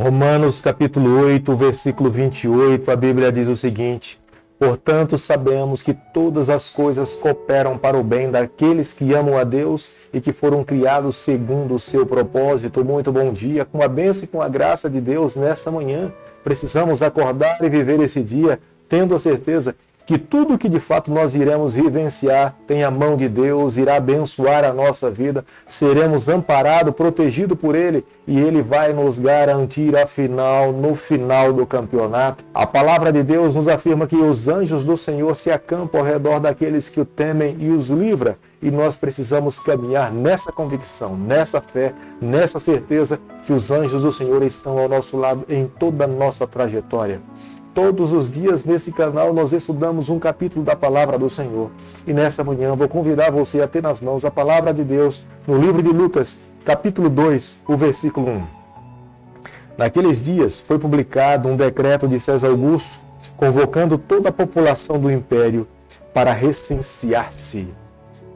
Romanos capítulo 8, versículo 28, a Bíblia diz o seguinte: portanto, sabemos que todas as coisas cooperam para o bem daqueles que amam a Deus e que foram criados segundo o seu propósito. Muito bom dia, com a bênção e com a graça de Deus nessa manhã. Precisamos acordar e viver esse dia tendo a certeza que tudo que de fato nós iremos vivenciar tem a mão de Deus, irá abençoar a nossa vida, seremos amparados, protegidos por Ele e Ele vai nos garantir no final do campeonato. A palavra de Deus nos afirma que os anjos do Senhor se acampam ao redor daqueles que o temem e os livra. E nós precisamos caminhar nessa convicção, nessa fé, nessa certeza que os anjos do Senhor estão ao nosso lado em toda a nossa trajetória. Todos os dias nesse canal nós estudamos um capítulo da palavra do Senhor. E nessa manhã eu vou convidar você a ter nas mãos a palavra de Deus no livro de Lucas, capítulo 2, o versículo 1. Naqueles dias foi publicado um decreto de César Augusto, convocando toda a população do império para recensear-se.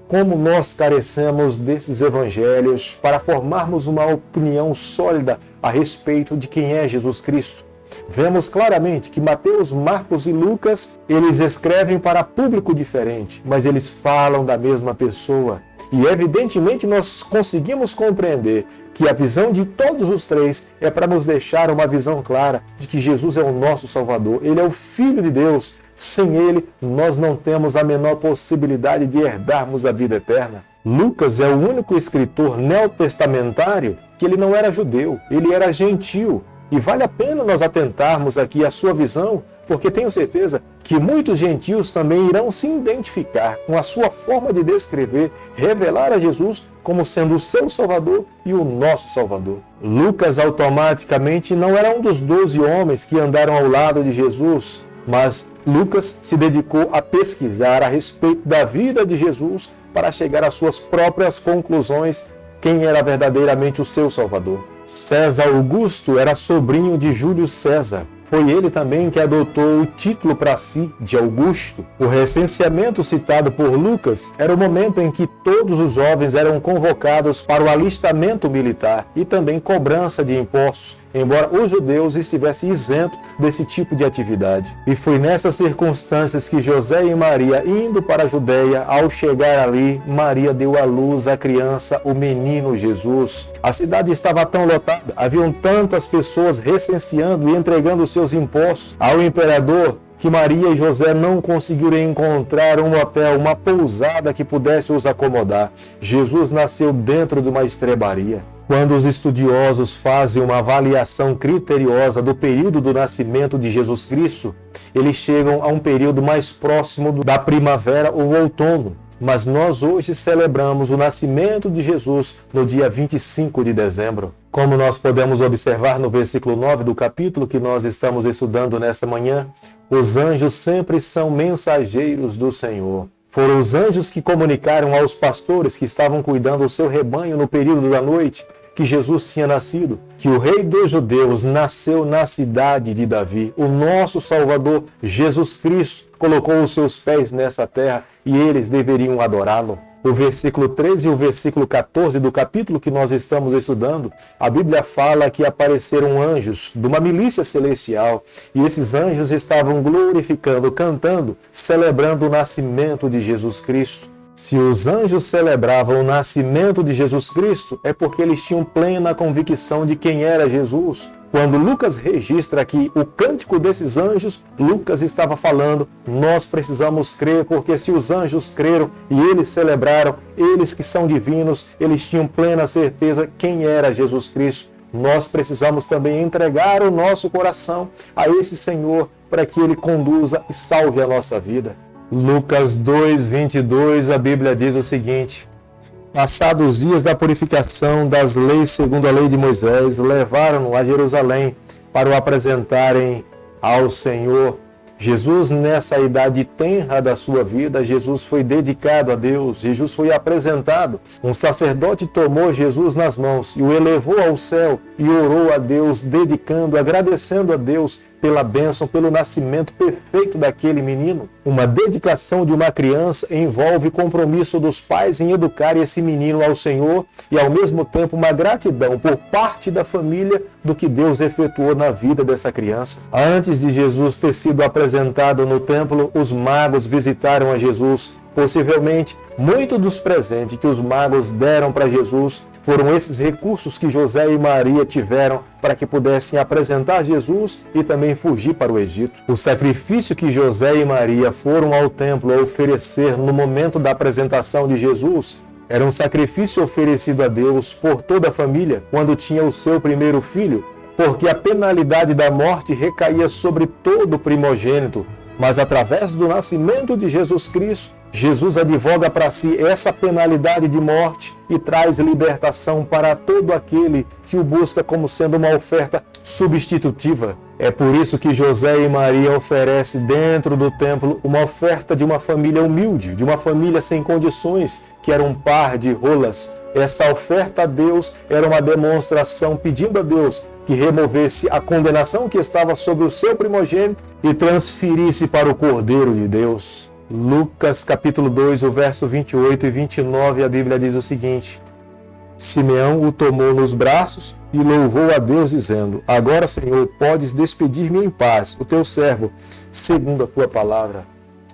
Como nós carecemos desses evangelhos para formarmos uma opinião sólida a respeito de quem é Jesus Cristo. Vemos claramente que Mateus, Marcos e Lucas, eles escrevem para público diferente, mas eles falam da mesma pessoa. E evidentemente nós conseguimos compreender que a visão de todos os três é para nos deixar uma visão clara de que Jesus é o nosso Salvador, Ele é o Filho de Deus. Sem Ele, nós não temos a menor possibilidade de herdarmos a vida eterna. Lucas é o único escritor neotestamentário que ele não era judeu, ele era gentil. E vale a pena nós atentarmos aqui à sua visão, porque tenho certeza que muitos gentios também irão se identificar com a sua forma de descrever, revelar a Jesus como sendo o seu Salvador e o nosso Salvador. Lucas automaticamente não era um dos 12 homens que andaram ao lado de Jesus, mas Lucas se dedicou a pesquisar a respeito da vida de Jesus para chegar às suas próprias conclusões, quem era verdadeiramente o seu Salvador. César Augusto era sobrinho de Júlio César. Foi ele também que adotou o título para si de Augusto. O recenseamento citado por Lucas era o momento em que todos os jovens eram convocados para o alistamento militar e também cobrança de impostos, embora os judeus estivessem isentos desse tipo de atividade. E foi nessas circunstâncias que José e Maria, indo para a Judéia, ao chegar ali, Maria deu à luz a criança, o menino Jesus. A cidade estava tão lotada, haviam tantas pessoas recenseando e entregando seus impostos ao imperador, que Maria e José não conseguiram encontrar um hotel, uma pousada que pudesse os acomodar. Jesus nasceu dentro de uma estrebaria. Quando os estudiosos fazem uma avaliação criteriosa do período do nascimento de Jesus Cristo, eles chegam a um período mais próximo da primavera ou outono. Mas nós hoje celebramos o nascimento de Jesus no dia 25 de dezembro. Como nós podemos observar no versículo 9 do capítulo que nós estamos estudando nessa manhã, os anjos sempre são mensageiros do Senhor. Foram os anjos que comunicaram aos pastores que estavam cuidando do seu rebanho no período da noite que Jesus tinha nascido, que o Rei dos Judeus nasceu na cidade de Davi. O nosso Salvador, Jesus Cristo, colocou os seus pés nessa terra e eles deveriam adorá-lo. O versículo 13 e o versículo 14 do capítulo que nós estamos estudando, a Bíblia fala que apareceram anjos de uma milícia celestial e esses anjos estavam glorificando, cantando, celebrando o nascimento de Jesus Cristo. Se os anjos celebravam o nascimento de Jesus Cristo, é porque eles tinham plena convicção de quem era Jesus. Quando Lucas registra aqui o cântico desses anjos, Lucas estava falando, nós precisamos crer, porque se os anjos creram e eles celebraram, eles que são divinos, eles tinham plena certeza quem era Jesus Cristo. Nós precisamos também entregar o nosso coração a esse Senhor para que Ele conduza e salve a nossa vida. Lucas 2:22, a Bíblia diz o seguinte: passados os dias da purificação das leis segundo a lei de Moisés, levaram-no a Jerusalém para o apresentarem ao Senhor. Jesus, nessa idade tenra da sua vida, Jesus foi dedicado a Deus, Jesus foi apresentado. Um sacerdote tomou Jesus nas mãos e o elevou ao céu e orou a Deus, dedicando, agradecendo a Deus pela bênção, pelo nascimento perfeito daquele menino. Uma dedicação de uma criança envolve compromisso dos pais em educar esse menino ao Senhor e, ao mesmo tempo, uma gratidão por parte da família do que Deus efetuou na vida dessa criança. Antes de Jesus ter sido apresentado no templo, os magos visitaram a Jesus. Possivelmente, muitos dos presentes que os magos deram para Jesus foram esses recursos que José e Maria tiveram para que pudessem apresentar Jesus e também fugir para o Egito. O sacrifício que José e Maria foram ao templo oferecer no momento da apresentação de Jesus era um sacrifício oferecido a Deus por toda a família quando tinha o seu primeiro filho, porque a penalidade da morte recaía sobre todo primogênito. Mas através do nascimento de Jesus Cristo, Jesus advoga para si essa penalidade de morte e traz libertação para todo aquele que o busca como sendo uma oferta substitutiva. É por isso que José e Maria oferecem dentro do templo uma oferta de uma família humilde, de uma família sem condições, que era um par de rolas. Essa oferta a Deus era uma demonstração pedindo a Deus que removesse a condenação que estava sobre o seu primogênito e transferisse para o Cordeiro de Deus. Lucas capítulo 2, o verso 28 e 29, a Bíblia diz o seguinte: Simeão o tomou nos braços e louvou a Deus, dizendo: Agora, Senhor, podes despedir-me em paz, o teu servo, segundo a tua palavra.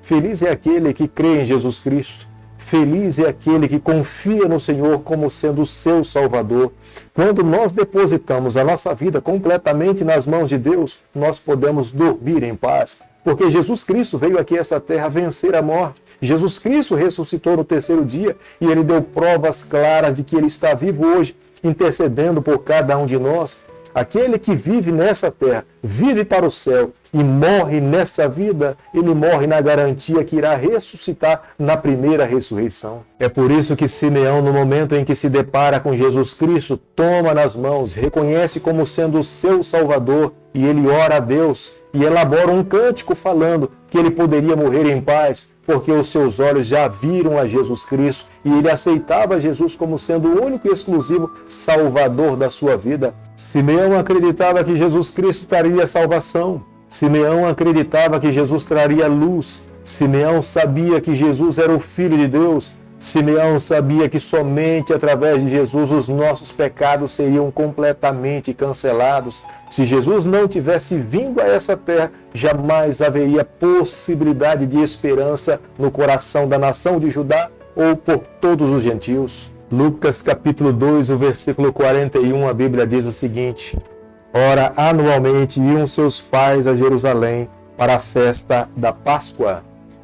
Feliz é aquele que crê em Jesus Cristo. Feliz é aquele que confia no Senhor como sendo o seu Salvador. Quando nós depositamos a nossa vida completamente nas mãos de Deus, nós podemos dormir em paz. Porque Jesus Cristo veio aqui a essa terra vencer a morte. Jesus Cristo ressuscitou no terceiro dia e Ele deu provas claras de que Ele está vivo hoje, intercedendo por cada um de nós. Aquele que vive nessa terra, vive para o céu e morre nessa vida, ele morre na garantia que irá ressuscitar na primeira ressurreição. É por isso que Simeão, no momento em que se depara com Jesus Cristo, toma nas mãos, reconhece como sendo o seu Salvador e ele ora a Deus e elabora um cântico falando que ele poderia morrer em paz, porque os seus olhos já viram a Jesus Cristo e ele aceitava Jesus como sendo o único e exclusivo Salvador da sua vida. Simeão acreditava que Jesus Cristo traria salvação. Simeão acreditava que Jesus traria luz. Simeão sabia que Jesus era o Filho de Deus. Simeão sabia que somente através de Jesus os nossos pecados seriam completamente cancelados. Se Jesus não tivesse vindo a essa terra, jamais haveria possibilidade de esperança no coração da nação de Judá ou por todos os gentios. Lucas capítulo 2, o versículo 41, a Bíblia diz o seguinte: Ora, anualmente iam seus pais a Jerusalém para a festa da Páscoa.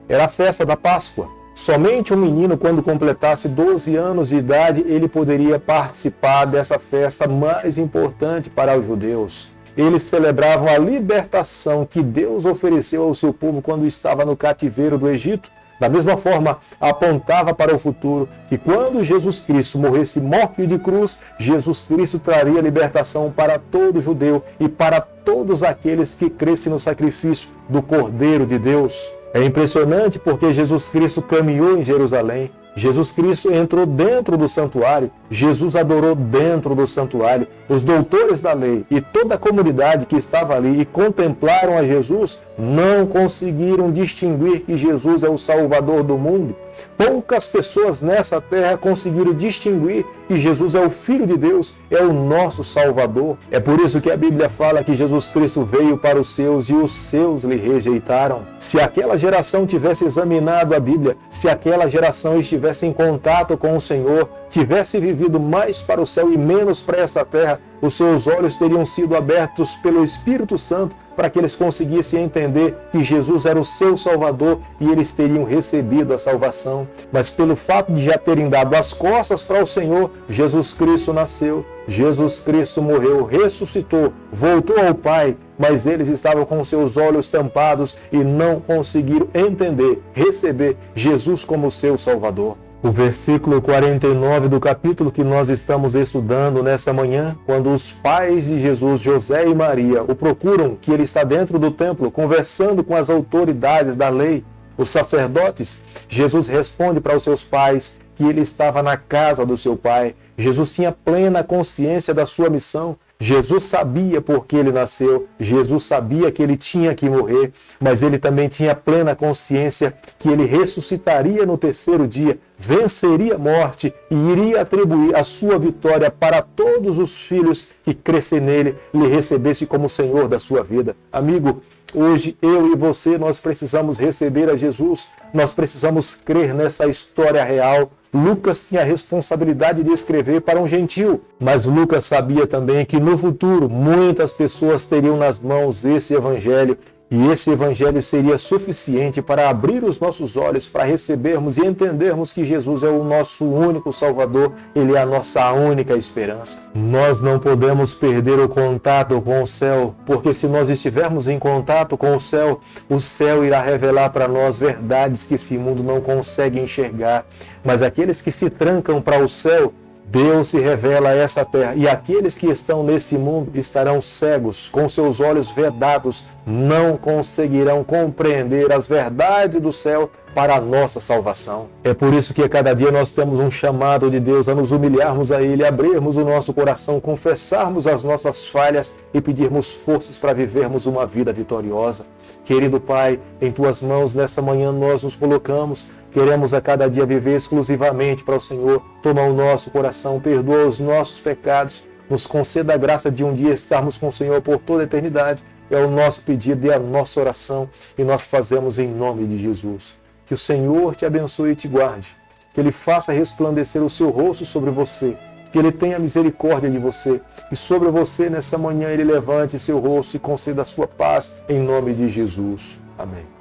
Era a festa da Páscoa. Somente um menino, quando completasse 12 anos de idade, ele poderia participar dessa festa mais importante para os judeus. Eles celebravam a libertação que Deus ofereceu ao seu povo quando estava no cativeiro do Egito. Da mesma forma, apontava para o futuro que quando Jesus Cristo morresse morte de cruz, Jesus Cristo traria libertação para todo judeu e para todos aqueles que crescem no sacrifício do Cordeiro de Deus. É impressionante porque Jesus Cristo caminhou em Jerusalém, Jesus Cristo entrou dentro do santuário, Jesus adorou dentro do santuário. Os doutores da lei e toda a comunidade que estava ali e contemplaram a Jesus não conseguiram distinguir que Jesus é o Salvador do mundo. Poucas pessoas nessa terra conseguiram distinguir que Jesus é o Filho de Deus, é o nosso Salvador. É por isso que a Bíblia fala que Jesus Cristo veio para os seus e os seus lhe rejeitaram. Se aquela geração tivesse examinado a Bíblia, se aquela geração estivesse em contato com o Senhor, tivesse vivido mais para o céu e menos para essa terra, os seus olhos teriam sido abertos pelo Espírito Santo para que eles conseguissem entender que Jesus era o seu Salvador e eles teriam recebido a salvação. Mas pelo fato de já terem dado as costas para o Senhor, Jesus Cristo nasceu, Jesus Cristo morreu, ressuscitou, voltou ao Pai, mas eles estavam com seus olhos tampados e não conseguiram entender, receber Jesus como seu Salvador. O versículo 49 do capítulo que nós estamos estudando nessa manhã, quando os pais de Jesus, José e Maria, o procuram, que ele está dentro do templo, conversando com as autoridades da lei, os sacerdotes, Jesus responde para os seus pais que ele estava na casa do seu pai. Jesus tinha plena consciência da sua missão. Jesus sabia por que ele nasceu, Jesus sabia que ele tinha que morrer, mas ele também tinha plena consciência que ele ressuscitaria no terceiro dia, venceria a morte e iria atribuir a sua vitória para todos os filhos que crescem nele, lhe recebesse como Senhor da sua vida. Amigo, hoje eu e você, nós precisamos receber a Jesus, nós precisamos crer nessa história real. Lucas tinha a responsabilidade de escrever para um gentil, mas Lucas sabia também que no futuro muitas pessoas teriam nas mãos esse evangelho, e esse evangelho seria suficiente para abrir os nossos olhos, para recebermos e entendermos que Jesus é o nosso único Salvador, ele é a nossa única esperança. Nós não podemos perder o contato com o céu, porque se nós estivermos em contato com o céu irá revelar para nós verdades que esse mundo não consegue enxergar. Mas aqueles que se trancam para o céu, Deus se revela a essa terra, e aqueles que estão nesse mundo estarão cegos, com seus olhos vedados, não conseguirão compreender as verdades do céu para a nossa salvação. É por isso que a cada dia nós temos um chamado de Deus a nos humilharmos a Ele, abrirmos o nosso coração, confessarmos as nossas falhas e pedirmos forças para vivermos uma vida vitoriosa. Querido Pai, em Tuas mãos nessa manhã nós nos colocamos. Queremos a cada dia viver exclusivamente para o Senhor. Toma o nosso coração, perdoa os nossos pecados, nos conceda a graça de um dia estarmos com o Senhor por toda a eternidade. É o nosso pedido e a nossa oração, e nós fazemos em nome de Jesus. Que o Senhor te abençoe e te guarde, que Ele faça resplandecer o seu rosto sobre você, que Ele tenha misericórdia de você, que sobre você nessa manhã Ele levante seu rosto e conceda a sua paz em nome de Jesus. Amém.